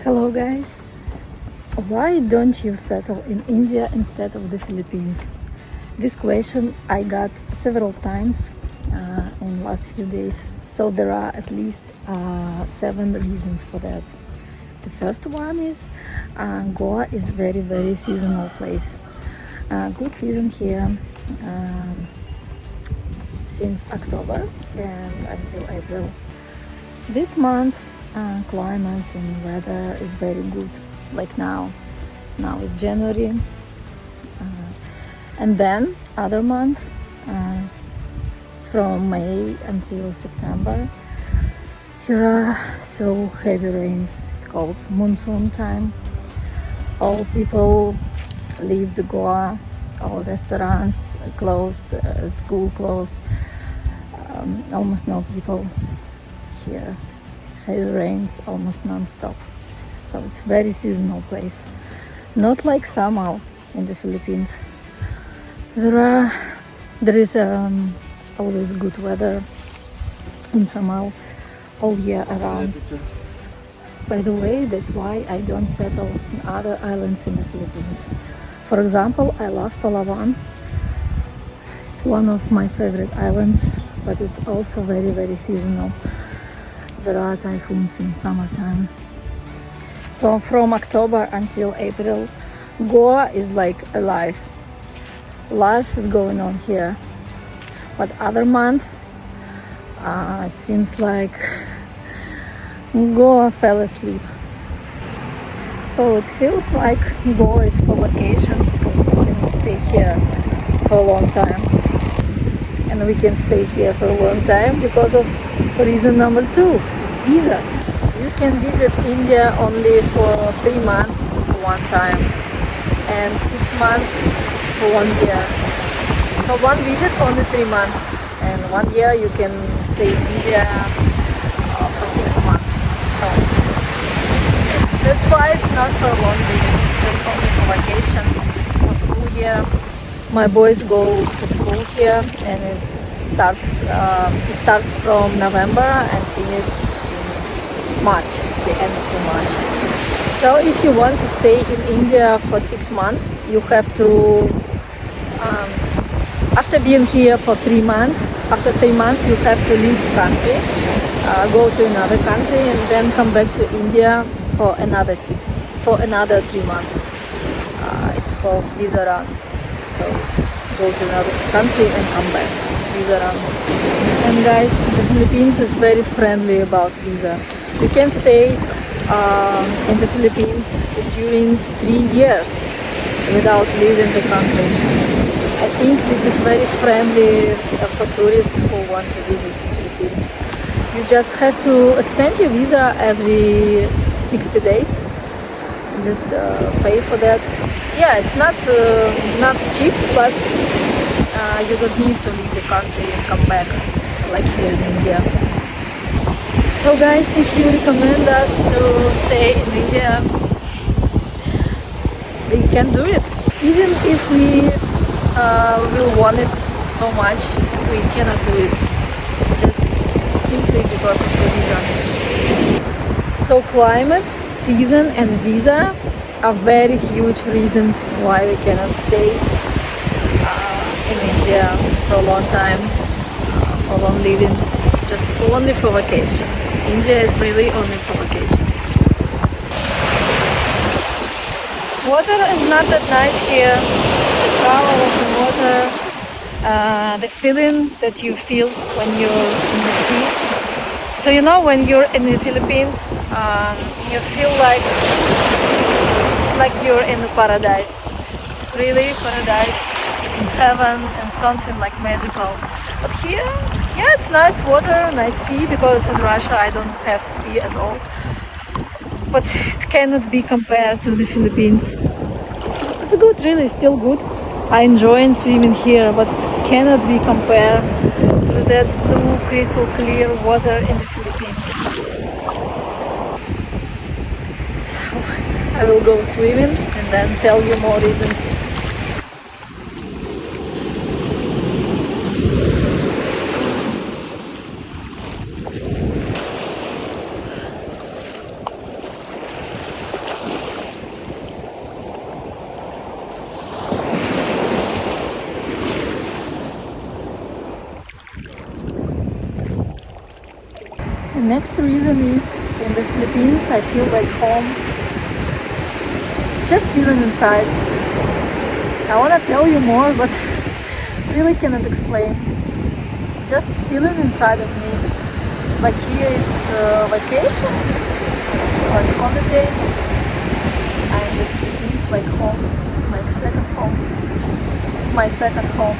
Hello guys. Why don't you settle in India instead of the Philippines? This question I got several times in last few days. So there are at least 7 reasons for that. The first one is Goa is very seasonal place. Good season here since October and until April. This month climate and weather is very good, like now. Now is January, and then other months from May until September. Here are so heavy rains. It's called monsoon time. All people leave the Goa. All restaurants closed, school closed. Almost no people here. Heavy rains almost non-stop. So it's very seasonal place. Not like Samal in the Philippines. There is always good weather in Samal all year around. By the way, that's why I don't settle in other islands in the Philippines. For example, I love Palawan. It's one of my favorite islands, but it's also very seasonal. There are typhoons in summertime. So from October until April, Goa is like alive. Life is going on here. But other months, it seems like Goa fell asleep. So it feels like Goa is for vacation because we can stay here for a long time. And we can stay here for a long time because of reason number 2 is visa. You can visit India only for 3 months for one time and 6 months for 1 year. So one visit only 3 months, and 1 year you can stay in India for 6 months. So that's why it's not for long visit, just only for vacation, for school year. My boys go to school here, and it starts from November and finish in March, the end of the March. So if you want to stay in India for 6 months, you have to, after being here for 3 months, after 3 months you have to leave the country, go to another country, and then come back to India for another 3 months. It's called visa run. So go to another country and come back. It's visa run. And guys, the Philippines is very friendly about visa. You can stay in the Philippines during 3 years without leaving the country. I think this is very friendly for tourists who want to visit the Philippines. You just have to extend your visa every 60 days. Just pay for that. Yeah, it's not cheap, but you don't need to leave the country and come back like here in India. So guys, if you recommend us to stay in India, we can do it. Even if we will want it so much, we cannot do it just simply because of the visa. So climate, season and visa are very huge reasons why we cannot stay in India for a long time, for long living, just only for vacation. India is really only for vacation. Water is not that nice here. The color of the water, the feeling that you feel when you're in the sea. So you know, when you're in the Philippines, you feel like you're in the paradise. Really paradise, in heaven, and something like magical. But here, yeah, it's nice water, nice sea, because in Russia I don't have sea at all. But it cannot be compared to the Philippines. It's good, really, still good. I enjoy swimming here, but it cannot be compared to that blue, crystal clear water in the Philippines. So I will go swimming and then tell you more reasons. The next reason is in the Philippines I feel like home. Just feeling inside. I want to tell you more, but really cannot explain. Just feeling inside of me. Like here it's vacation, like holidays, and the Philippines like home, like second home. It's my second home.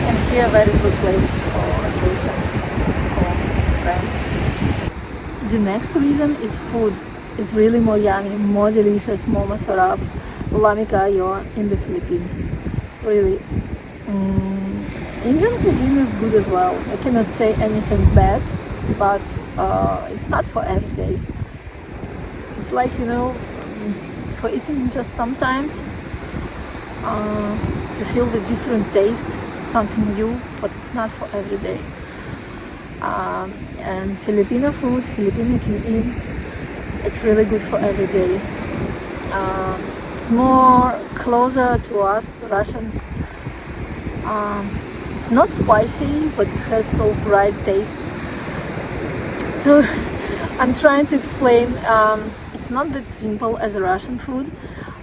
And here very good place for vacation, for meeting friends. The next reason is food. It's really more yummy, more delicious, more masarap, lami kayo in the Philippines. Really. Indian cuisine is good as well. I cannot say anything bad, but it's not for every day. It's like, for eating just sometimes, to feel the different taste, something new, but it's not for every day. And Filipino food, Filipino cuisine, it's really good for every day. It's more closer to us Russians. It's not spicy, but it has so bright taste. So I'm trying to explain. It's not that simple as Russian food,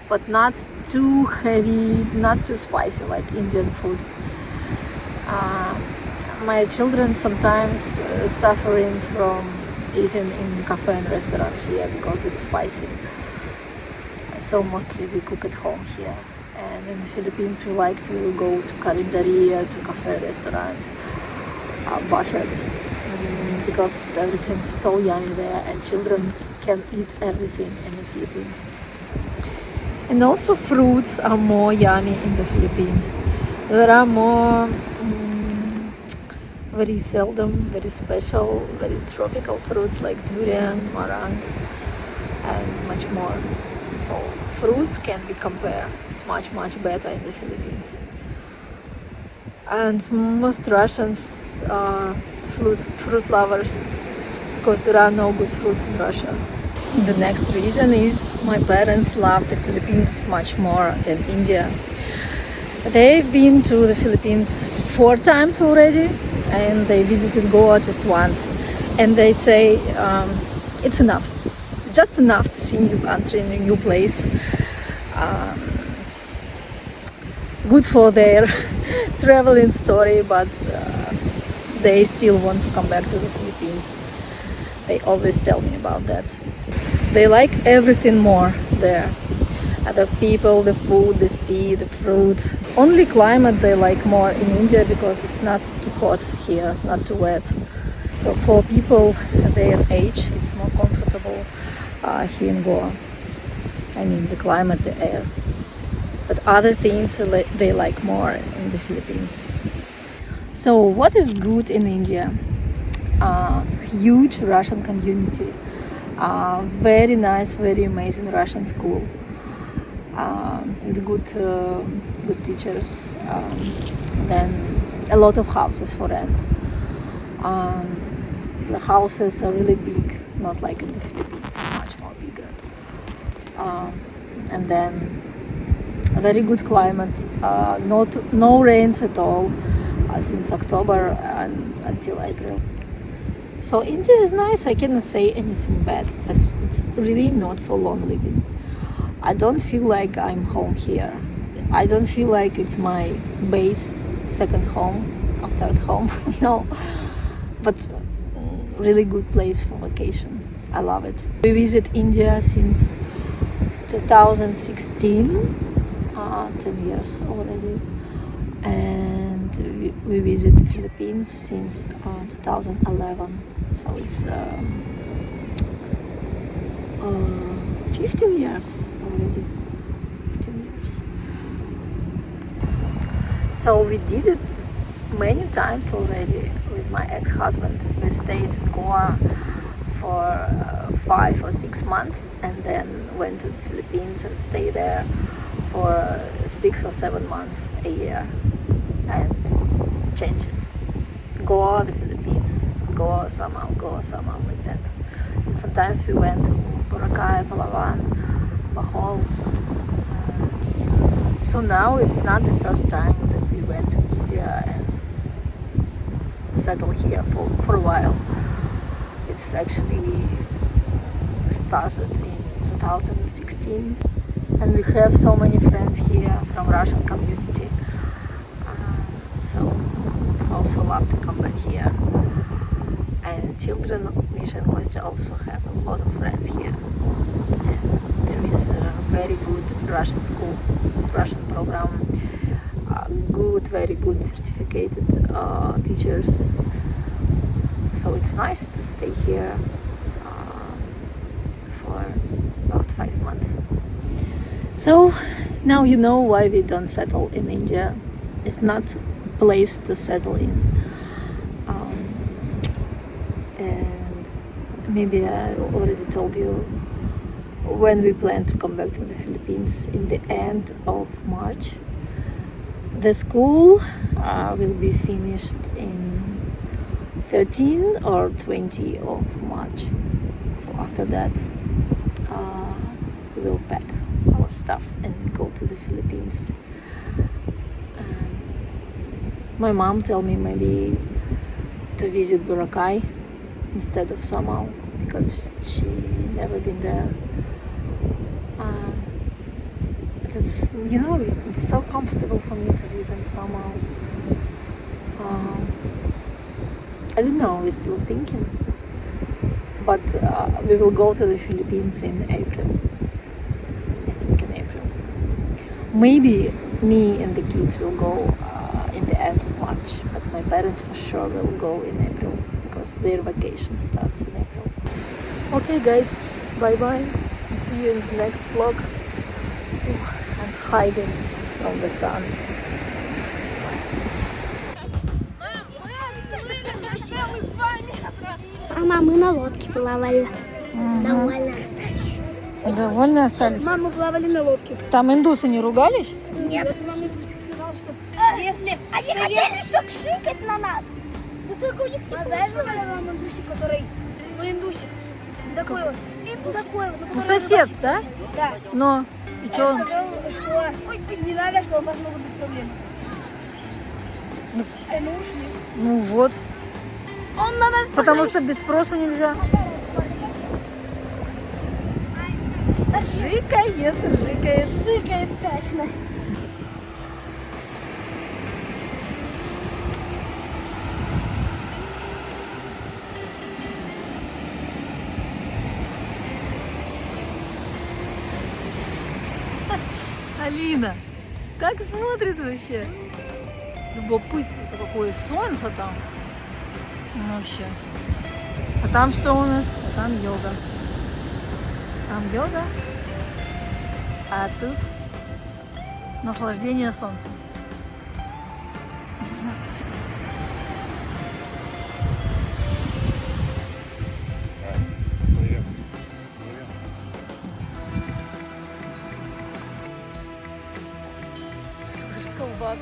but not too heavy, not too spicy like Indian food. My children sometimes suffering from eating in cafe and restaurant here because it's spicy. So mostly we cook at home here. And in the Philippines we like to go to Culinary, to cafe restaurants, buffet, because everything is so yummy there and children can eat everything in the Philippines. And also fruits are more yummy in the Philippines. There are more very seldom, very special, very tropical fruits like durian, marangs, and much more. So fruits can be compared. It's much better in the Philippines. And most Russians are fruit lovers because there are no good fruits in Russia. The next reason is my parents love the Philippines much more than India. They've been to the Philippines 4 times already, and they visited Goa just once. And they say it's enough. It's just enough to see new country in a new place. Good for their traveling story, but they still want to come back to the Philippines. They always tell me about that. They like everything more there. The people, the food, the sea, the fruit. Only climate they like more in India because it's not too hot here, not too wet. So for people their age, it's more comfortable here in Goa. I mean the climate, the air. But other things they like more in the Philippines. So what is good in India? Huge Russian community. Very nice, very amazing Russian school. With good teachers. Then a lot of houses for rent. The houses are really big, not like in the Philippines, much more bigger. And then a very good climate, no rains at all since October and until April. So India is nice, I cannot say anything bad, but it's really not for long living. I don't feel like I'm home here. I don't feel like it's my base, second home or third home, no. But really good place for vacation. I love it. We visit India since 2016, 10 years already. And we visit the Philippines since 2011. So it's 15 years already. 15 years. So we did it many times already with my ex-husband. We stayed in Goa for 5 or 6 months and then went to the Philippines and stayed there for 6 or 7 months a year and changed it. Goa, the Philippines, Goa, Samal, like that. And sometimes we went to Boracay, Palawan, Bohol. So now it's not the first time that we went to India and settle here for a while. It's actually started in 2016, and we have so many friends here from Russian community. So I also love to come back here. And children, Misha and Kostya, also have a lot of friends here. And there is a very good Russian school, Russian program, very good certificated teachers. So it's nice to stay here for about 5 months. So now you know why we don't settle in India. It's not a place to settle in. And maybe I already told you when we plan to come back to the Philippines in the end of March. The school will be finished in 13 or 20 of March. So after that, we will pack our stuff and go to the Philippines. My mom told me maybe to visit Boracay instead of Samal because she never been there. But it's, it's so comfortable for me to live in Samal. I don't know, we're still thinking. But we will go to the Philippines in April. I think in April. Maybe me and the kids will go in the end of March. But my parents for sure will go in April because their vacation starts in April. Okay guys, bye bye. See you in the next vlog. I'm hiding from the sun. Мама, мы на лодке плавали. Довольно остались. Довольно остались? Мама, мы плавали на лодке. Там индусы не ругались? Нет. Это нам индусик сказал, что если... Они хотели шикать на нас. Да только у них не получилось. А знаешь, вам индусик, который... Ну, индусик. Такой вот. И такой вот. Ну, сосед, да? Да. Но... И что он? Сказал, что... Ой, не надо, что у вас могут быть проблемы. Ну, мы ушли. ну вот. Он на нас... Потому что без спросу нельзя. Жикает, жикает. Сыкает точно. Алина, как смотрит вообще? Любопытство-то какое, солнце там. Вообще. А там что у нас? А там йога. Там йога. А тут наслаждение солнцем. Колбасы.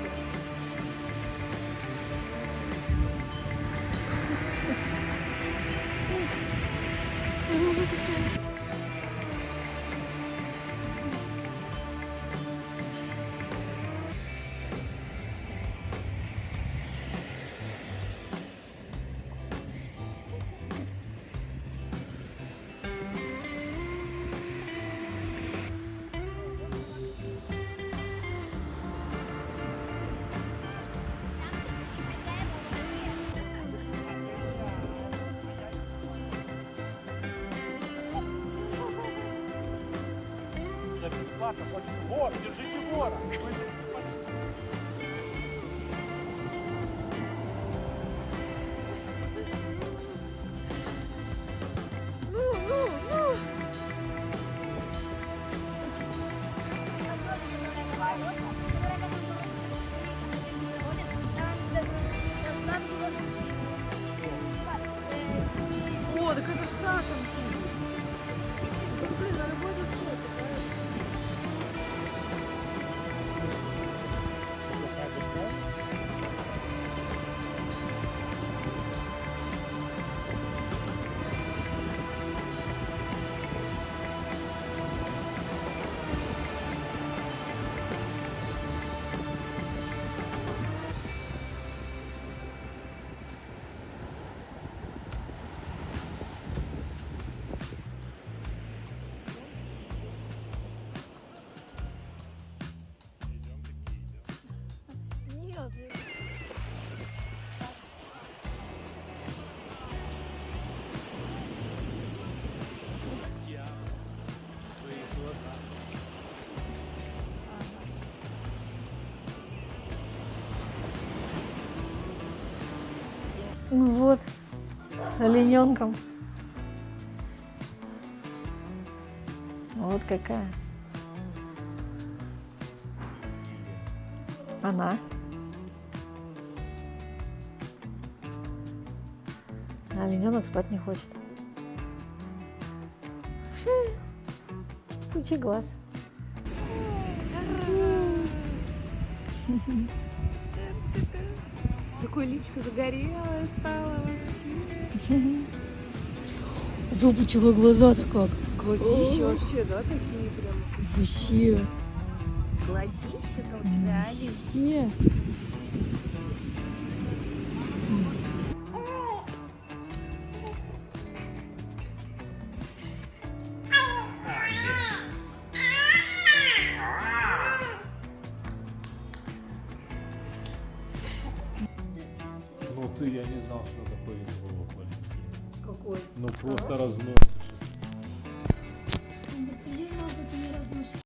Бесплатно, хочешь вор, держите вора. О, так это ж Саша. Блин, надо будет Ну вот, с олененком. Вот какая. Она. А олененок спать не хочет. Птичий глаз. Такое личико загорелое стало вообще. Выпучила глаза-то как. Глазища вообще, да, такие прям. Вообще. Глазища-то у тебя, Алин. Вообще. Ну ты, я не знал, что такое было. Какой? Ну просто разносит.